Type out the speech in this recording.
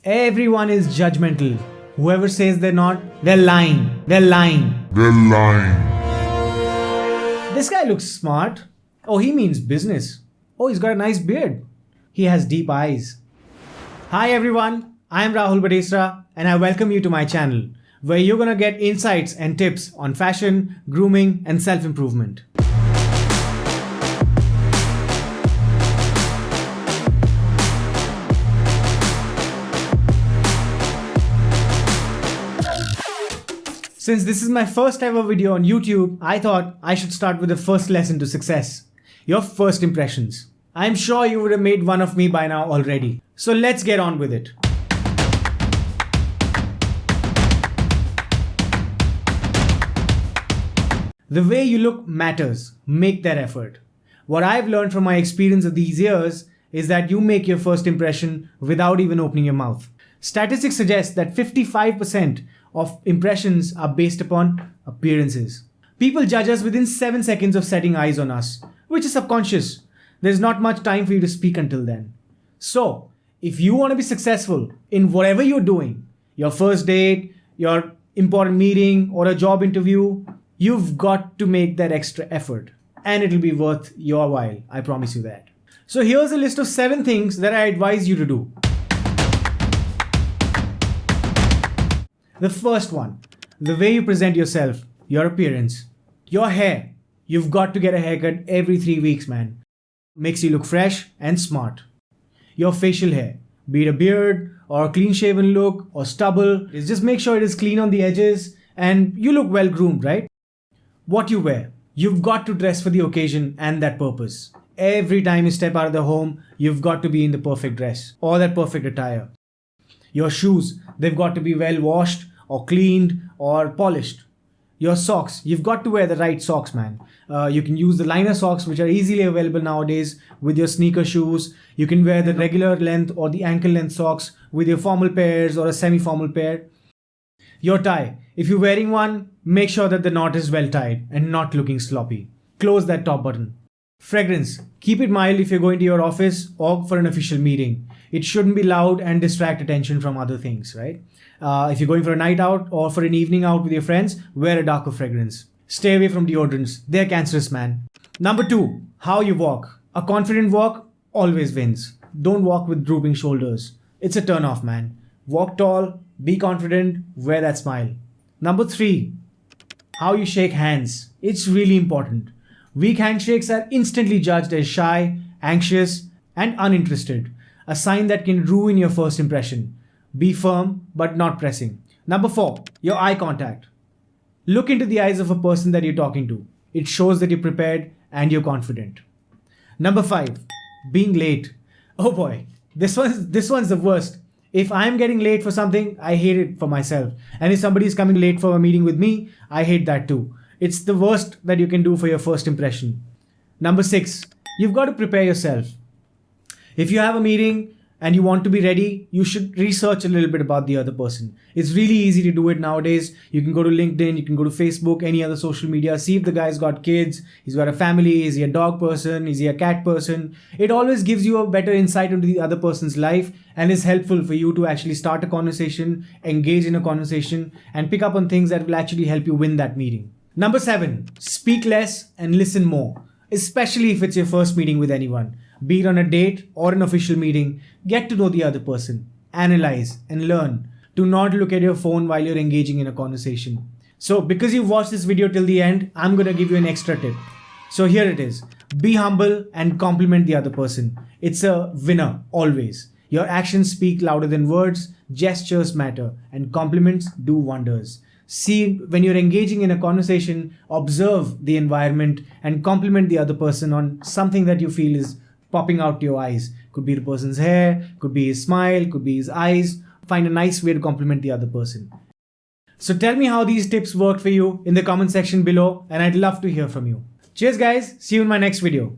Everyone is judgmental. Whoever says they're not, they're lying. They're lying. They're lying. This guy looks smart. Oh, he means business. Oh, he's got a nice beard. He has deep eyes. Hi everyone, I am Rahul Badesra and I welcome you to my channel, where you're gonna get insights and tips on fashion, grooming and self-improvement. Since this is my first ever video on YouTube, I thought I should start with the first lesson to success. Your first impressions. I'm sure you would have made one of me by now already. So let's get on with it. The way you look matters. Make that effort. What I've learned from my experience of these years is that you make your first impression without even opening your mouth. Statistics suggest that 55% of impressions are based upon appearances. People judge us within 7 seconds of setting eyes on us, which is subconscious. There's not much time for you to speak until then. So, if you want to be successful in whatever you're doing, your first date, your important meeting, or a job interview, you've got to make that extra effort. And it'll be worth your while, I promise you that. So here's a list of 7 things that I advise you to do. The first one, the way you present yourself, your appearance. Your hair. You've got to get a haircut every 3 weeks, man. Makes you look fresh and smart. Your facial hair, be it a beard or a clean shaven look or stubble, just make sure it is clean on the edges and you look well groomed, right? What you wear. You've got to dress for the occasion and that purpose. Every time you step out of the home, you've got to be in the perfect dress or that perfect attire. Your shoes, they've got to be well washed or cleaned or polished. Your socks, you've got to wear the right socks, man. You can use the liner socks, which are easily available nowadays with your sneaker shoes. You can wear the regular length or the ankle length socks with your formal pairs or a semi-formal pair. Your tie, if you're wearing one, make sure that the knot is well tied and not looking sloppy. Close that top button. Fragrance, keep it mild if you're going to your office or for an official meeting. It shouldn't be loud and distract attention from other things, right? If you're going for a night out or for an evening out with your friends, wear a darker fragrance. Stay away from deodorants. They're cancerous, man. Number 2, how you walk. A confident walk always wins. Don't walk with drooping shoulders. It's a turn off, man. Walk tall, be confident, wear that smile. Number 3, how you shake hands. It's really important. Weak handshakes are instantly judged as shy, anxious, and uninterested. A sign that can ruin your first impression. Be firm, but not pressing. Number 4, your eye contact. Look into the eyes of a person that you're talking to. It shows that you're prepared and you're confident. Number 5, being late. Oh boy, this one's the worst. If I'm getting late for something, I hate it for myself. And if somebody is coming late for a meeting with me, I hate that too. It's the worst that you can do for your first impression. Number 6, you've got to prepare yourself. If you have a meeting and you want to be ready, you should research a little bit about the other person. It's really easy to do it nowadays. You can go to LinkedIn, you can go to Facebook, any other social media, see if the guy's got kids, he's got a family, is he a dog person, is he a cat person. It always gives you a better insight into the other person's life and is helpful for you to actually start a conversation, engage in a conversation, and pick up on things that will actually help you win that meeting. Number 7, speak less and listen more, especially if it's your first meeting with anyone. Be it on a date or an official meeting, get to know the other person, analyze and learn. Do not look at your phone while you're engaging in a conversation. So because you've watched this video till the end, I'm going to give you an extra tip. So here it is. Be humble and compliment the other person. It's a winner, always. Your actions speak louder than words, gestures matter, and compliments do wonders. See, when you're engaging in a conversation, observe the environment and compliment the other person on something that you feel is popping out to your eyes. Could be the person's hair, could be his smile, could be his eyes. Find a nice way to compliment the other person. So tell me how these tips worked for you in the comment section below, and I'd love to hear from you. Cheers guys, see you in my next video.